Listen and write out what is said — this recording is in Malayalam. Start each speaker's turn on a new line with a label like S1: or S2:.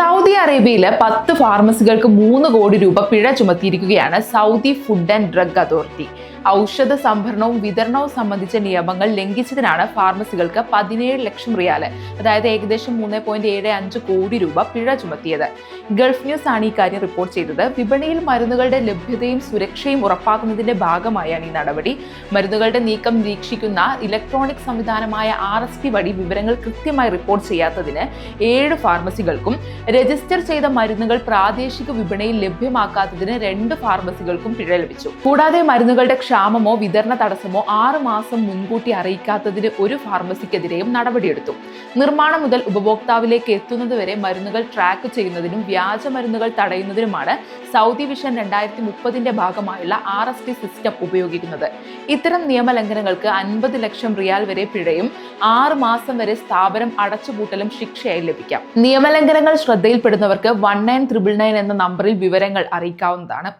S1: സൗദി അറേബ്യയിലെ 10 ഫാർമസികൾക്ക് 3 കോടി രൂപ പിഴ ചുമത്തിയിരിക്കുകയാണ് Saudi food and drug authority. ഔഷധ സംഭരണവും വിതരണവും സംബന്ധിച്ച നിയമങ്ങൾ ലംഘിച്ചതിനാണ് ഫാർമസികൾക്ക് 17 ലക്ഷം റിയാല്, അതായത് ഏകദേശം 3.75 കോടി രൂപ പിഴ ചുമത്തിയത്. ഗൾഫ് ന്യൂസ് ആണ് ഇക്കാര്യം റിപ്പോർട്ട് ചെയ്തത്. വിപണിയിൽ മരുന്നുകളുടെ ലഭ്യതയും സുരക്ഷയും ഉറപ്പാക്കുന്നതിന്റെ ഭാഗമായാണ് ഈ നടപടി. മരുന്നുകളുടെ നീക്കം നിരീക്ഷിക്കുന്ന ഇലക്ട്രോണിക് സംവിധാനമായ RST വഴി വിവരങ്ങൾ കൃത്യമായി റിപ്പോർട്ട് ചെയ്യാത്തതിന് 7 ഫാർമസികൾക്കും, രജിസ്റ്റർ ചെയ്ത മരുന്നുകൾ പ്രാദേശിക വിപണിയിൽ ലഭ്യമാക്കാത്തതിന് 2 ഫാർമസികൾക്കും പിഴ ലഭിച്ചു. കൂടാതെ മരുന്നുകളുടെ ക്ഷാമമോ വിതരണ തടസ്സമോ 6 മാസം മുൻകൂട്ടി അറിയിക്കാത്തതിന് 1 ഫാർമസിക്കെതിരെയും നടപടിയെടുത്തു. നിർമ്മാണം മുതൽ ഉപഭോക്താവിലേക്ക് എത്തുന്നതുവരെ മരുന്നുകൾ ട്രാക്ക് ചെയ്യുന്നതിനും വ്യാജ മരുന്നുകൾ തടയുന്നതിനുമാണ് സൗദി വിഷൻ 2030 ഭാഗമായുള്ള RST സിസ്റ്റം ഉപയോഗിക്കുന്നത്. ഇത്തരം നിയമലംഘനങ്ങൾക്ക് 50 ലക്ഷം റിയാൽ വരെ പിഴയും 6 മാസം വരെ സ്ഥാപനം അടച്ചുപൂട്ടലും ശിക്ഷയായി ലഭിക്കാം. നിയമലംഘനങ്ങൾ ശ്രദ്ധയിൽപ്പെടുന്നവർക്ക് 1999 എന്ന നമ്പറിൽ വിവരങ്ങൾ അറിയിക്കാവുന്നതാണ്.